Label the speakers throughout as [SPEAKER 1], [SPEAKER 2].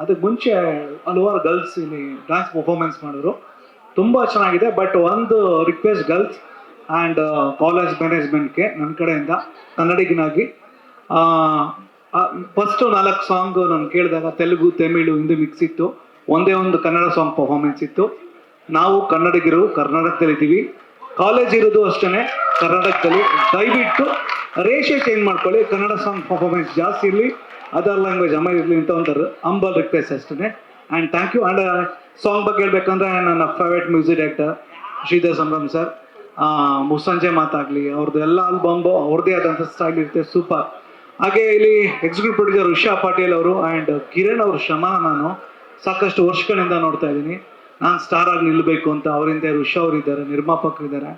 [SPEAKER 1] ಅದಕ್ಕೆ ಮುಂಚೆ ಹಲವಾರು ಗರ್ಲ್ಸ್ ಇಲ್ಲಿ ಡ್ಯಾನ್ಸ್ ಪರ್ಫಾರ್ಮೆನ್ಸ್ ಮಾಡಿದ್ರು, ತುಂಬ ಚೆನ್ನಾಗಿದೆ. ಬಟ್ ಒಂದು ರಿಕ್ವೆಸ್ಟ್ ಗರ್ಲ್ಸ್ ಆ್ಯಂಡ್ ಕಾಲೇಜ್ ಮ್ಯಾನೇಜ್ಮೆಂಟ್ಗೆ ನನ್ನ ಕಡೆಯಿಂದ ಕನ್ನಡಿಗನಾಗಿ, ಫಸ್ಟು 4 ಸಾಂಗು ನಾನು ಕೇಳಿದಾಗ ತೆಲುಗು, ತಮಿಳು, ಹಿಂದಿ ಮಿಕ್ಸ್ ಇತ್ತು. ಒಂದೇ ಒಂದು ಕನ್ನಡ ಸಾಂಗ್ ಪರ್ಫಾರ್ಮೆನ್ಸ್ ಇತ್ತು. ನಾವು ಕನ್ನಡಿಗರು ಕರ್ನಾಟಕದಲ್ಲಿದ್ದೀವಿ, ಕಾಲೇಜ್ ಇರೋದು ಅಷ್ಟೇ ಕರ್ನಾಟಕದಲ್ಲಿ. ದಯವಿಟ್ಟು ರೇಷಿಯೋ ಚೇಂಜ್ ಮಾಡ್ಕೊಳ್ಳಿ, ಕನ್ನಡ ಸಾಂಗ್ ಪರ್ಫಾರ್ಮೆನ್ಸ್ ಜಾಸ್ತಿ ಇರಲಿ, ಅದರ್ ಲ್ಯಾಂಗ್ವೇಜ್ ಅಮರ್ ಇರಲಿ ಅಂತ ಒಂದು ಅಂಬಲ್ ರಿಕ್ವೆಸ್ಟ್ ಅಷ್ಟೇ. And thank you. And song ಬಗ್ಗೆ ಹೇಳ್ಬೇಕಂದ್ರೆ ನನ್ನ favourite music director Shridhar Sambhram sir, ಮುಸ್ಸಂಜೆ ಮಾತಾಗಲಿ, ಅವ್ರದ್ದು ಎಲ್ಲ ಆಲ್ಬಮ್ಬು ಅವ್ರದ್ದೇ ಆದಂಥ ಸ್ಟೈಲ್ ಇರುತ್ತೆ, ಸೂಪರ್. ಹಾಗೆ ಇಲ್ಲಿ ಎಕ್ಸಿಕ್ಯೂಟಿವ್ ಪ್ರೊಡ್ಯೂಸರ್ ಉಷಾ ಪಾಟೀಲ್ ಅವರು ಆ್ಯಂಡ್ ಕಿರಣ್ ಅವ್ರ ಶ್ರಮನ ನಾನು ಸಾಕಷ್ಟು ವರ್ಷಗಳಿಂದ ನೋಡ್ತಾ ಇದ್ದೀನಿ. ನಾನು ಸ್ಟಾರ್ ಆಗಿ ನಿಲ್ಲಬೇಕು ಅಂತ ಅವರಿಂದ ಉಷಾ ಅವರು ಇದ್ದಾರೆ, ನಿರ್ಮಾಪಕರಿದ್ದಾರೆ.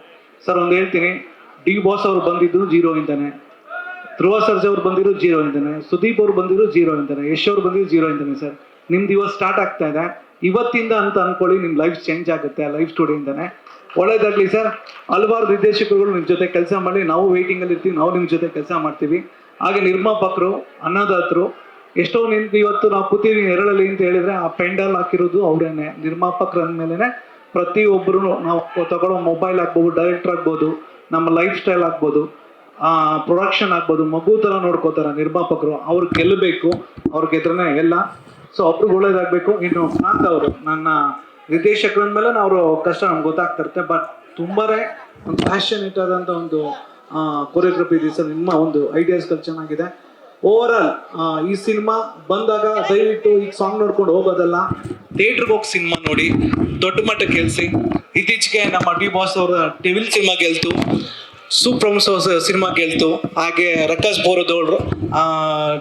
[SPEAKER 1] ಸರ್ ಒಂದು ಹೇಳ್ತೀನಿ, ಡಿ ಬಾಸ್ ಅವರು ಬಂದಿದ್ದು 0 ಇಂದಾನೆ, ಧ್ರುವ ಸರ್ಜಾ ಅವ್ರು ಬಂದಿರೋ 0 ಇಂದಾನೆ, ಸುದೀಪ್ ಅವ್ರು ಬಂದಿರೋ 0 ಇಂದಾನೆ, ಯಶ್ ಅವ್ರು ಬಂದಿರೋ 0 ಇಂದಾನೆ. ಸರ್ ನಿಮ್ದು ಇವತ್ತು ಸ್ಟಾರ್ಟ್ ಆಗ್ತಾ ಇದೆ, ಇವತ್ತಿಂದ ಅಂತ ಅನ್ಕೊಳ್ಳಿ, ನಿಮ್ಮ ಲೈಫ್ ಚೇಂಜ್ ಆಗುತ್ತೆ ಆ ಲೈಫ್ ಸ್ಟೋರಿಯಿಂದಾನೆ. ಒಳ್ಳೇದಾಗಲಿ ಸರ್. ಹಲವಾರು ನಿರ್ದೇಶಕರುಗಳು ನಿಮ್ಮ ಜೊತೆ ಕೆಲಸ ಮಾಡಿ, ನಾವು ವೇಟಿಂಗಲ್ಲಿ ಇರ್ತೀವಿ, ನಾವು ನಿಮ್ಮ ಜೊತೆ ಕೆಲಸ ಮಾಡ್ತೀವಿ. ಹಾಗೆ ನಿರ್ಮಾಪಕರು, ಅನ್ನದಾತರು, ಎಷ್ಟೋ ನಿಮ್ಗೆ ಇವತ್ತು ನಾವು ಕೂತೀವಿ ನೆರಳಲ್ಲಿ ಅಂತ ಹೇಳಿದ್ರೆ ಆ ಪೆಂಡಲ್ ಹಾಕಿರೋದು ಅವರೇನೆ, ನಿರ್ಮಾಪಕರ ಅಂದಮೇಲೆ ಪ್ರತಿಯೊಬ್ಬರು ನಾವು ತಗೊಳ್ಳೋ ಮೊಬೈಲ್ ಆಗ್ಬೋದು, ಡೈರೆಕ್ಟರ್ ಆಗ್ಬೋದು, ನಮ್ಮ ಲೈಫ್ ಸ್ಟೈಲ್ ಆಗ್ಬೋದು, ಪ್ರೊಡಕ್ಷನ್ ಆಗ್ಬೋದು, ಮಗು ಥರ ನೋಡ್ಕೋತಾರೆ ನಿರ್ಮಾಪಕರು. ಅವ್ರು ಗೆಲ್ಲಬೇಕು, ಅವ್ರು ಗೆದ್ರೇ ಎಲ್ಲ. ಸೊ ಅವ್ರಿಗೆ ಒಳ್ಳೇದಾಗಬೇಕು. ಇನ್ನು ಕಾಂತ್ ಅವರು ನನ್ನ ನಿರ್ದೇಶಕರ ಮೇಲೆ ಅವರು ಕಷ್ಟ ನಮ್ಗೆ ಗೊತ್ತಾಗ್ತಿರುತ್ತೆ, ಬಟ್ ತುಂಬಾ ಒಂದು ಪ್ಯಾಷನೇಟ್ ಆದಂಥ ಒಂದು ಕೊರಿಯೋಗ್ರಫಿ ಇದೆ ಸರ್. ನಿಮ್ಮ ಒಂದು ಐಡಿಯಾಸ್ಗಳು ಚೆನ್ನಾಗಿದೆ. ಓವರ್ ಆಲ್ ಈ ಸಿನಿಮಾ ಬಂದಾಗ ದಯವಿಟ್ಟು ಈ ಸಾಂಗ್ ನೋಡ್ಕೊಂಡು ಹೋಗೋದಲ್ಲ, ಥಿಯೇಟ್ರಿಗೆ ಹೋಗಿ ಸಿನಿಮಾ ನೋಡಿ, ದೊಡ್ಡ ಮಟ್ಟಕ್ಕೆ ಗೆಲ್ಸಿ. ಇತ್ತೀಚೆಗೆ ನಮ್ಮ ಡಿ ಬಾಸ್ ಅವರ ಡೆವಿಲ್ ಸಿನಿಮಾ ಗೆಲ್ತು, ಸೂಪ್ರಮ್ಸ್ ಸಿನಿಮಾ ಗೆಲ್ತು, ಹಾಗೆ ರಕಾಸ್ ಬೋರದೋಳ್ರು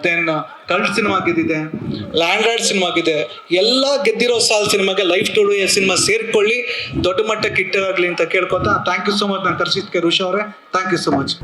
[SPEAKER 1] ದೆನ್ ಕಲ್ಟ್ ಸಿನಿಮಾ ಗೆದ್ದಿದೆ, ಲ್ಯಾಂಡ್ರಾಯ್ಡ್ ಸಿನಿಮಾ ಗೆದ್ದಿದೆ. ಎಲ್ಲ ಗೆದ್ದಿರೋ ಸಿನಿಮಾಗೆ ಲೈಫ್ ಸ್ಟೋರಿ ಸಿನಿಮಾ ಸೇರ್ಕೊಳ್ಳಿ, ದೊಡ್ಡ ಮಟ್ಟಕ್ಕೆ ಹಿಟ್ಟಾಗಲಿ ಅಂತ ಕೇಳ್ಕೊತಾ ಥ್ಯಾಂಕ್ ಯು ಸೊ ಮಚ್. ನಾನು ಕರ್ಸಿದ್ಕೆ ಋಷ್ ಅವರೇ, ಥ್ಯಾಂಕ್ ಯು ಸೊ ಮಚ್.